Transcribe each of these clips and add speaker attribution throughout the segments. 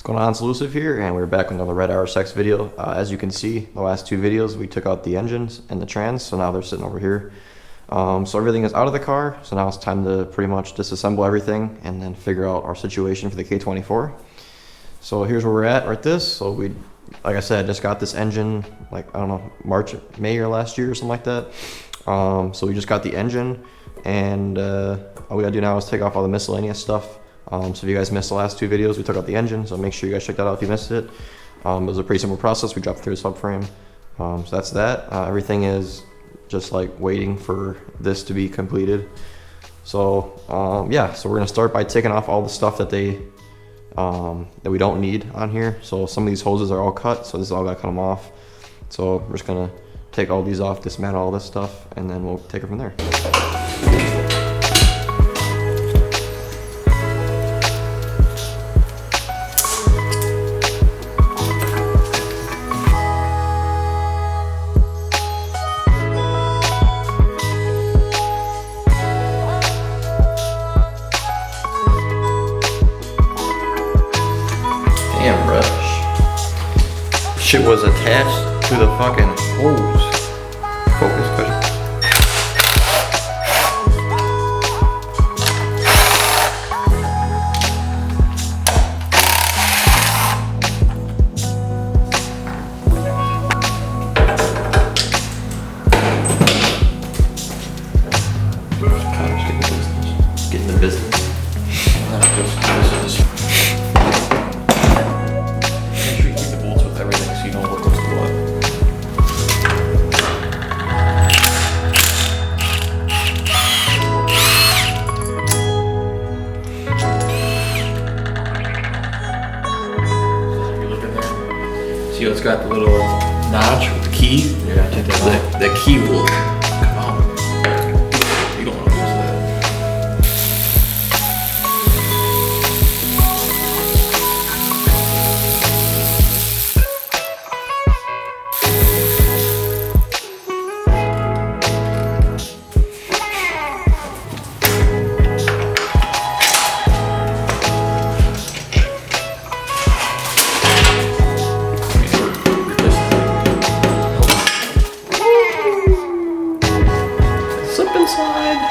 Speaker 1: What's going on, it's Elusive here, and we're back with another red RSX video. As you can see, the last two videos we took out the engines and the trans, so now they're sitting over here. So everything is out of the car, so now it's time to pretty much disassemble everything and then figure out our situation for the K24. So here's where we're at right this. So we, like I said, just got this engine like, I don't know, May or last year or something like that. So we just got the engine, and all we gotta do now is take off all the miscellaneous stuff. So if you guys missed the last two videos, we took out the engine, so make sure you guys check that out if you missed it. It was a pretty simple process. We dropped through the subframe. So that's that. Everything is just like waiting for this to be completed. So yeah, so we're gonna start by taking off all the stuff that that we don't need on here. So some of these hoses are all cut, so this is all gotta cut them off. So we're just gonna take all these off, dismantle all this stuff, and then we'll take it from there. Damn, bruh. Shit was attached to the fucking hose. Focus cushion. Getting the business. Make sure you keep the bolts with everything so you know what goes to what. If you look in there, see how it's got the little notch with the key? Yeah, take that off. The key will come out. You don't want to lose that.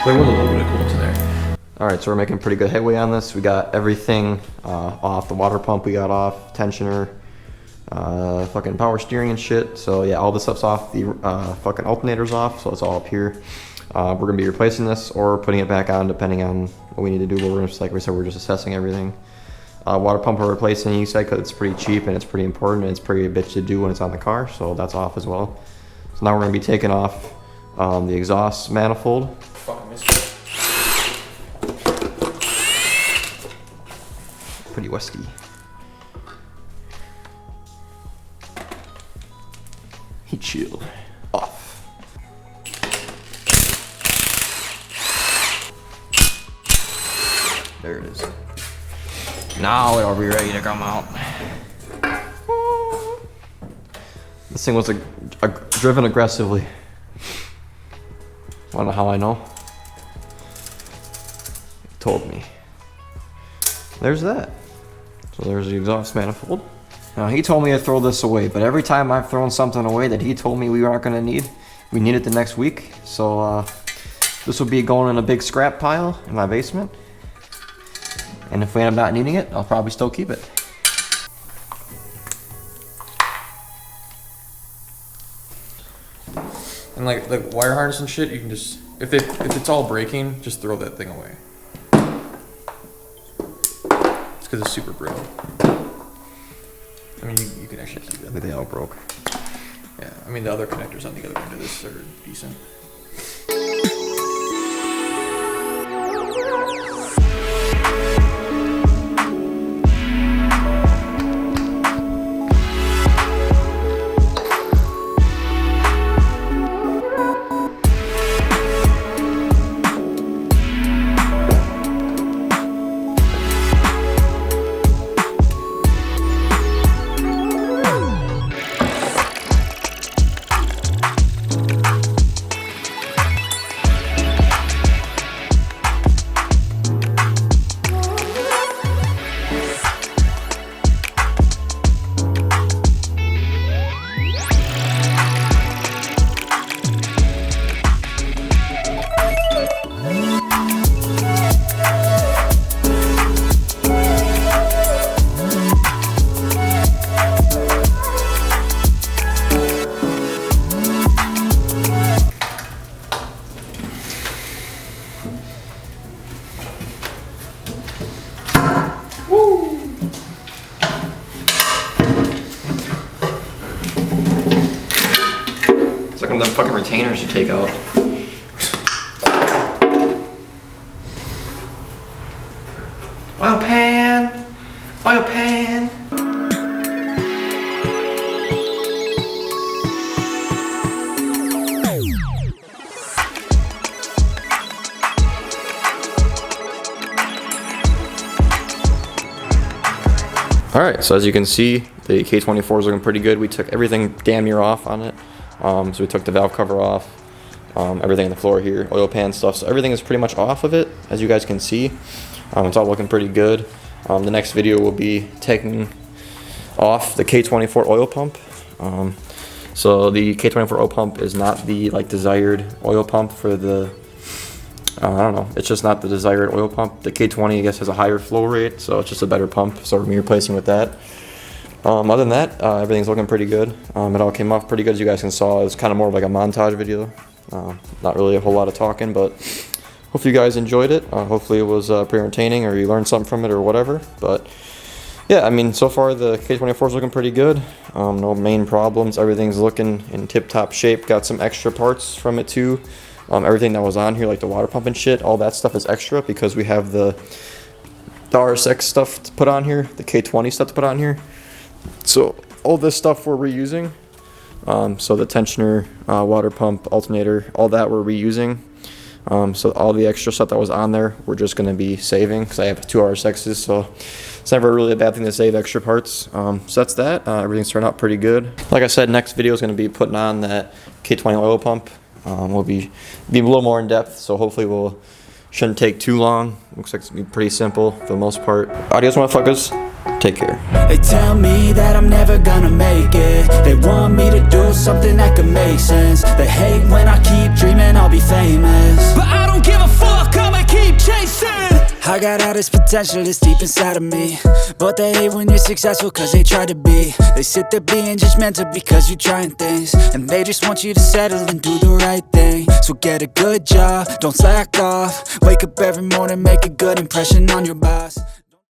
Speaker 1: There was a little bit of coolant in there. Alright, so we're making pretty good headway on this. We got everything off. The water pump we got off, tensioner, fucking power steering and shit. So yeah, all this stuff's off. The fucking alternator's off, so it's all up here. We're gonna be replacing this or putting it back on depending on what we need to do. But we're just, like we said, we're just assessing everything. Water pump we're replacing, you said, because it's pretty cheap and it's pretty important and it's pretty a bitch to do when it's on the car, so that's off as well. So now we're gonna be taking off the exhaust manifold. Fucking missed it. Pretty westy. Heat shield off. There it is. Now it'll be ready to come out. This thing was driven aggressively. I don't know how I know. He told me. There's that. So there's the exhaust manifold. Now he told me to throw this away, but every time I've thrown something away that he told me we aren't gonna need, we need it the next week. So this will be going in a big scrap pile in my basement. And if we end up not needing it, I'll probably still keep it.
Speaker 2: And like the wire harness and shit, you can just, if it's all breaking, just throw that thing away. It's because it's super brittle. I mean, you can actually keep it.
Speaker 1: But they all broke.
Speaker 2: Yeah, I mean the other connectors on the other end of this are decent.
Speaker 1: the fucking retainers you take out. Oil pan! Oil pan! Alright, so as you can see, the K24 is looking pretty good. We took everything damn near off on it. So we took the valve cover off, everything on the floor here, oil pan stuff. So everything is pretty much off of it, as you guys can see. It's all looking pretty good. The next video will be taking off the K24 oil pump. So the K24 oil pump is not the desired oil pump for the, I don't know, it's just not the desired oil pump. The K20 I guess has a higher flow rate, so it's just a better pump, so we're replacing with that. Other than that, everything's looking pretty good. It all came off pretty good, as you guys can saw. It's kind of more of like a montage video. Not really a whole lot of talking, but hopefully you guys enjoyed it. Hopefully it was pretty entertaining, or you learned something from it, or whatever. But yeah, I mean, so far the K24 is looking pretty good. No main problems. Everything's looking in tip-top shape. Got some extra parts from it too. Everything that was on here, like the water pump and shit, all that stuff is extra because we have the RSX stuff to put on here, the K20 stuff to put on here. So all this stuff we're reusing. So the tensioner, water pump, alternator, all that we're reusing. So all the extra stuff that was on there, we're just going to be saving because I have 2 RSXs, so it's never really a bad thing to save extra parts. So that's that. Everything's turned out pretty good. Like I said, next video is going to be putting on that K20 oil pump. We'll be a little more in depth, so hopefully shouldn't take too long. Looks like it's gonna be pretty simple for the most part. Adios, motherfuckers. Take care.
Speaker 3: They tell me that I'm never gonna make it. They want me to do something that could make sense. They hate when I keep dreaming I'll be famous, but I don't give a fuck, I'ma keep chasing. I got all this potential that's deep inside of me, but they hate when you're successful cause they try to be. They sit there being judgmental because you're trying things, and they just want you to settle and do the right thing. So get a good job, don't slack off. Wake up every morning, make a good impression on your boss.